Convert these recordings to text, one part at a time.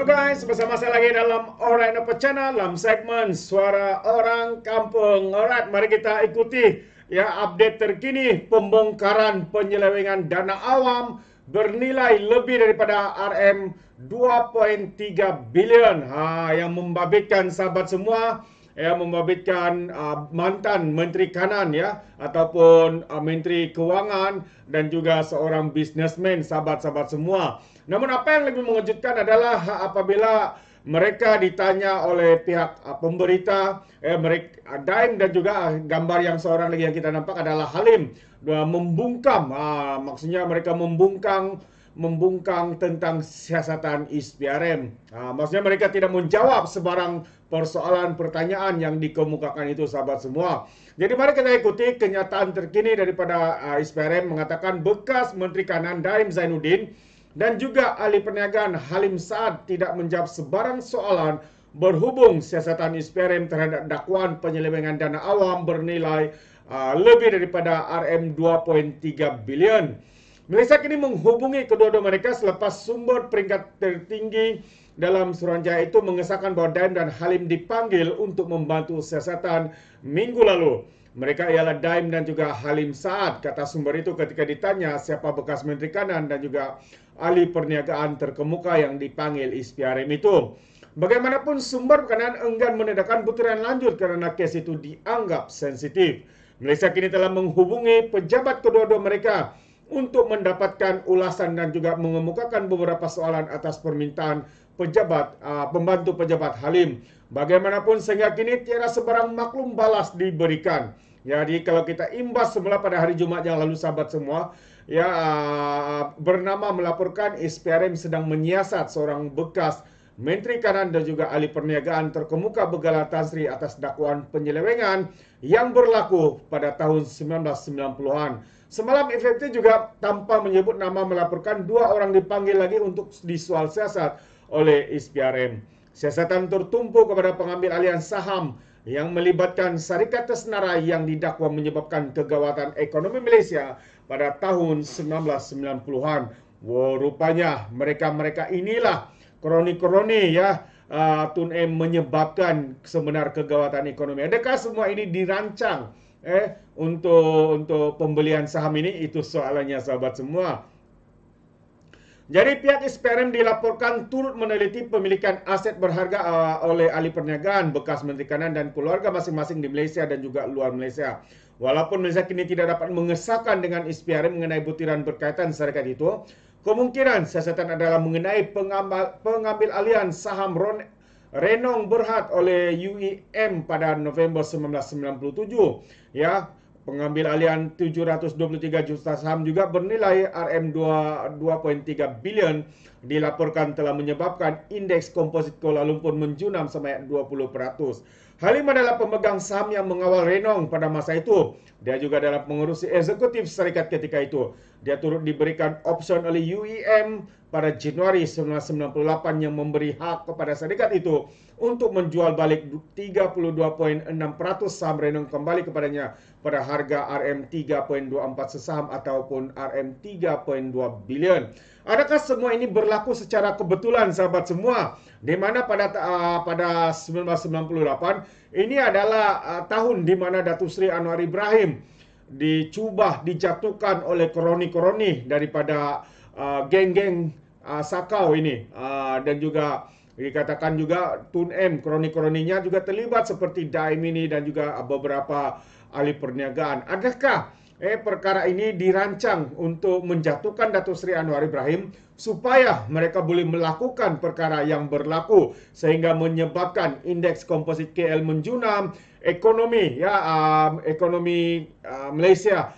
Halo guys, bersama saya lagi dalam Alright Apa Channel dalam segmen Suara Orang Kampung. Alright, mari kita ikuti ya update terkini pembongkaran penyelewengan dana awam bernilai lebih daripada RM2.3 bilion. Yang membabitkan sahabat semua, membabitkan mantan Menteri Kanan ya ataupun Menteri Kewangan dan juga seorang businessman, sahabat-sahabat semua. Namun apa yang lebih mengejutkan adalah apabila mereka ditanya oleh pihak pemberita, mereka Daim dan juga gambar yang seorang lagi yang kita nampak adalah Halim membungkam, maksudnya mereka membungkang tentang siasatan ISPRM. Maksudnya mereka tidak menjawab sebarang persoalan pertanyaan yang dikemukakan itu, sahabat semua. Jadi mari kita ikuti kenyataan terkini daripada ISPRM mengatakan bekas Menteri Kanan Daim Zainuddin dan juga ahli perniagaan Halim Saad tidak menjawab sebarang soalan berhubung siasatan ISPRM terhadap dakwaan penyelewengan dana awam bernilai lebih daripada RM2.3 bilion. Malaysia kini menghubungi kedua-dua mereka selepas sumber peringkat tertinggi dalam Suruhanjaya itu mengesahkan bahawa Daim dan Halim dipanggil untuk membantu siasatan minggu lalu. Mereka ialah Daim dan juga Halim Saad, kata sumber itu ketika ditanya siapa bekas Menteri Kanan dan juga ahli perniagaan terkemuka yang dipanggil ISPRM itu. Bagaimanapun sumber berkenaan enggan menandakan butiran lanjut kerana kes itu dianggap sensitif. Malaysia kini telah menghubungi pejabat kedua-dua mereka untuk mendapatkan ulasan dan juga mengemukakan beberapa soalan atas permintaan pembantu pejabat Halim. Bagaimanapun sehingga kini tiada sebarang maklum balas diberikan. Jadi kalau kita imbas semula pada hari Jumaat yang lalu, sahabat semua, bernama melaporkan ISPRM sedang menyiasat seorang bekas Menteri Kanan dan juga ahli perniagaan terkemuka Begala Tan Sri atas dakwaan penyelewengan yang berlaku pada tahun 1990-an. Semalam FFT juga tanpa menyebut nama melaporkan dua orang dipanggil lagi untuk disoal siasat oleh ISPRM. Siasatan tertumpu kepada pengambil alihan saham yang melibatkan syarikat tersenarai yang didakwa menyebabkan kegawatan ekonomi Malaysia pada tahun 1990-an. Rupanya mereka-mereka inilah kroni-kroni Tun M menyebabkan sebenar kegawatan ekonomi. Adakah semua ini dirancang untuk pembelian saham ini? Itu soalannya, sahabat semua. Jadi pihak ISPRM dilaporkan turut meneliti pemilikan aset berharga oleh ahli perniagaan, bekas Menteri Kanan dan keluarga masing-masing di Malaysia dan juga luar Malaysia. Walaupun Malaysia kini tidak dapat mengesahkan dengan ISPRM mengenai butiran berkaitan syarikat itu, kemungkinan siasatan adalah mengenai pengambil alihan saham Renong Berhad oleh UEM pada November 1997. Pengambil alihan 723 juta saham juga bernilai RM2.3 bilion dilaporkan telah menyebabkan indeks komposit Kuala Lumpur menjunam sebanyak 20%. Halim adalah pemegang saham yang mengawal Renong pada masa itu. Dia juga adalah pengurusi eksekutif syarikat ketika itu. Dia turut diberikan option oleh UEM pada Januari 1998 yang memberi hak kepada syarikat itu untuk menjual balik 32.6% saham Renong kembali kepadanya pada harga RM3.24 sesaham ataupun RM3.2 bilion. Adakah semua ini berlaku secara kebetulan, sahabat semua? Di mana pada 1998 ini adalah tahun di mana Datuk Seri Anwar Ibrahim dijatuhkan oleh kroni-kroni daripada geng-geng Sakau ini, dan juga dikatakan juga Tun M kroni-kroninya juga terlibat seperti Daim ini dan juga beberapa ahli perniagaan. Adakah perkara ini dirancang untuk menjatuhkan Datuk Seri Anwar Ibrahim supaya mereka boleh melakukan perkara yang berlaku sehingga menyebabkan indeks komposit KL menjunam, ekonomi Malaysia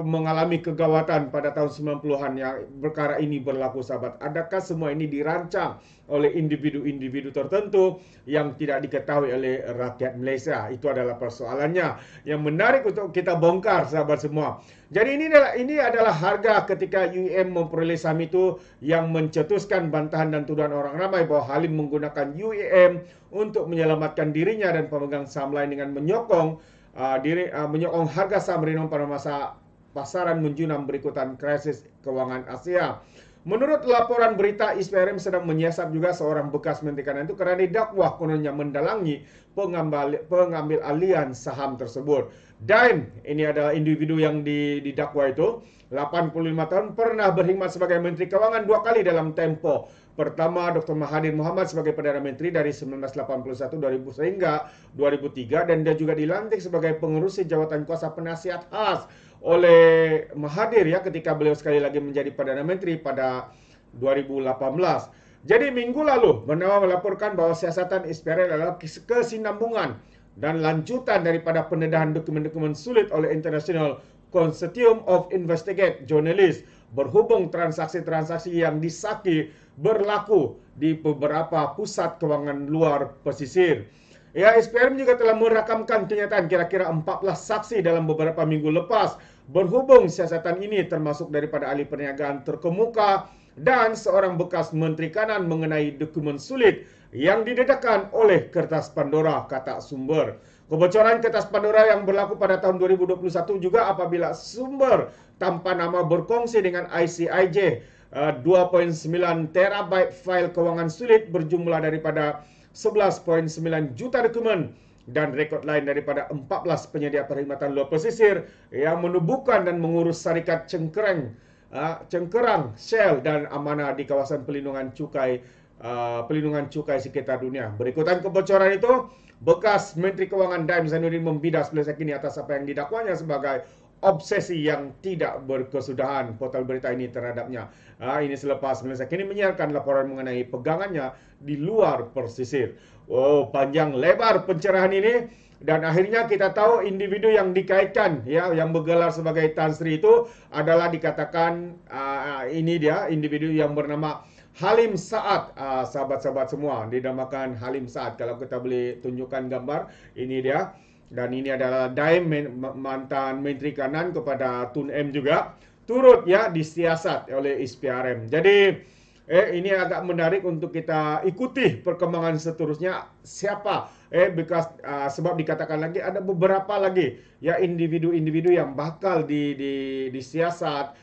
mengalami kegawatan pada tahun 90-an yang perkara ini berlaku, sahabat. Adakah semua ini dirancang oleh individu-individu tertentu yang tidak diketahui oleh rakyat Malaysia? Itu adalah persoalannya yang menarik untuk kita bongkar, sahabat semua. Jadi ini adalah harga ketika UEM memperoleh saham itu yang mencetuskan bantahan dan tuduhan orang ramai bahwa Halim menggunakan UEM untuk menyelamatkan dirinya dan pemegang saham lain dengan menyokong harga saham Renong pada masa pasaran menjunam berikutan krisis kewangan Asia. Menurut laporan berita, SPRM sedang menyiasat juga seorang bekas Menteri Kanan itu kerana didakwa kononnya mendalangi pengambil alihan saham tersebut. Dan ini adalah individu yang didakwa itu, 85 tahun, pernah berkhidmat sebagai Menteri Kewangan 2 kali dalam tempoh. Pertama, Dr. Mahathir Mohamad sebagai Perdana Menteri dari 1981-2000 sehingga 2003, dan dia juga dilantik sebagai pengerusi jawatan kuasa penasihat khas oleh Mahathir ya ketika beliau sekali lagi menjadi Perdana Menteri pada 2018. Jadi minggu lalu Bernama melaporkan bahawa siasatan SPRM adalah kesinambungan dan lanjutan daripada pendedahan dokumen-dokumen sulit oleh International Consortium of Investigate Journalists berhubung transaksi-transaksi yang disaki berlaku di beberapa pusat kewangan luar pesisir. Ya, SPRM juga telah merakamkan kenyataan kira-kira 14 saksi dalam beberapa minggu lepas berhubung siasatan ini termasuk daripada ahli perniagaan terkemuka dan seorang bekas Menteri Kanan mengenai dokumen sulit yang didedahkan oleh kertas Pandora, kata sumber. Kebocoran kertas Pandora yang berlaku pada tahun 2021 juga apabila sumber tanpa nama berkongsi dengan ICIJ 2.9 terabyte file kewangan sulit berjumlah daripada 11.9 juta dokumen dan rekod lain daripada 14 penyedia perkhidmatan luar pesisir yang menubuhkan dan mengurus syarikat cengkerang, Shell dan Amanah di kawasan pelindungan cukai sekitar dunia. Berikutan kebocoran itu, bekas Menteri Kewangan Daim Zainuddin membidas Malaysia Kini atas apa yang didakwanya sebagai obsesi yang tidak berkesudahan portal berita ini terhadapnya. Ini selepas Malaysia Kini menyiarkan laporan mengenai pegangannya di luar pesisir. Oh, panjang lebar pencerahan ini dan akhirnya kita tahu individu yang dikaitkan ya yang bergelar sebagai Tan Sri itu adalah dikatakan ini dia individu yang bernama Halim Saad. Sahabat-sahabat semua dinamakan Halim Saad. Kalau kita boleh tunjukkan gambar, ini dia. Dan ini adalah Daim, mantan Menteri Kanan kepada Tun M juga, turut ya disiasat oleh SPRM. Jadi ini agak menarik untuk kita ikuti perkembangan seterusnya siapa sebab dikatakan lagi ada beberapa lagi ya individu-individu yang bakal disiasat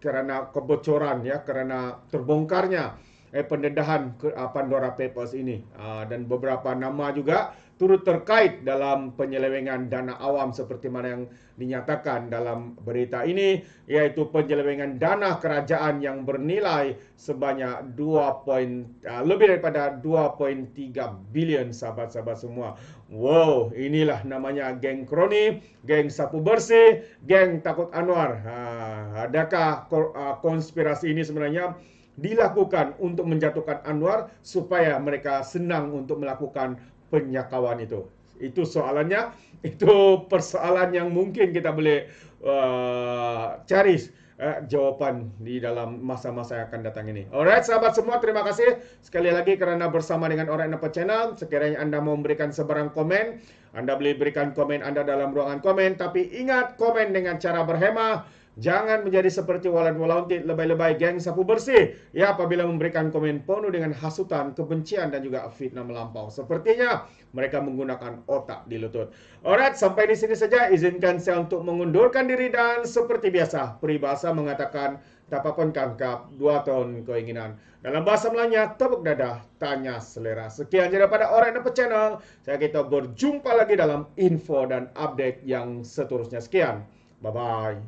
kerana kebocoran ya, kerana terbongkarnya pendedahan Pandora Papers ini, dan beberapa nama juga turut terkait dalam penyelewengan dana awam seperti mana yang dinyatakan dalam berita ini, yaitu penyelewengan dana kerajaan yang bernilai sebanyak lebih daripada 2.3 bilion, sahabat-sahabat semua. Wow, inilah namanya geng kroni, geng sapu bersih, geng takut Anwar. Adakah konspirasi ini sebenarnya dilakukan untuk menjatuhkan Anwar supaya mereka senang untuk melakukan penyakawan itu? Itu soalannya, itu persoalan yang mungkin kita boleh cari jawapan di dalam masa-masa yang akan datang ini. Alright, sahabat semua, terima kasih sekali lagi kerana bersama dengan Alright Nampak Channel. Sekiranya anda mau memberikan sebarang komen, anda boleh berikan komen anda dalam ruangan komen. Tapi ingat, komen dengan cara berhemah. Jangan menjadi seperti walan walauntit lebay-lebay geng sapu bersih ya apabila memberikan komen penuh dengan hasutan, kebencian dan juga fitnah melampau. Sepertinya mereka menggunakan otak di lutut. Alright, sampai di sini saja. Izinkan saya untuk mengundurkan diri dan seperti biasa, peribahasa mengatakan tapapun kangkap, 2 tahun keinginan. Dalam bahasa Melayunya, tepuk dadah, tanya selera. Sekian je daripada Alright Nampak Channel. Saya kita berjumpa lagi dalam info dan update yang seterusnya. Sekian. Bye-bye.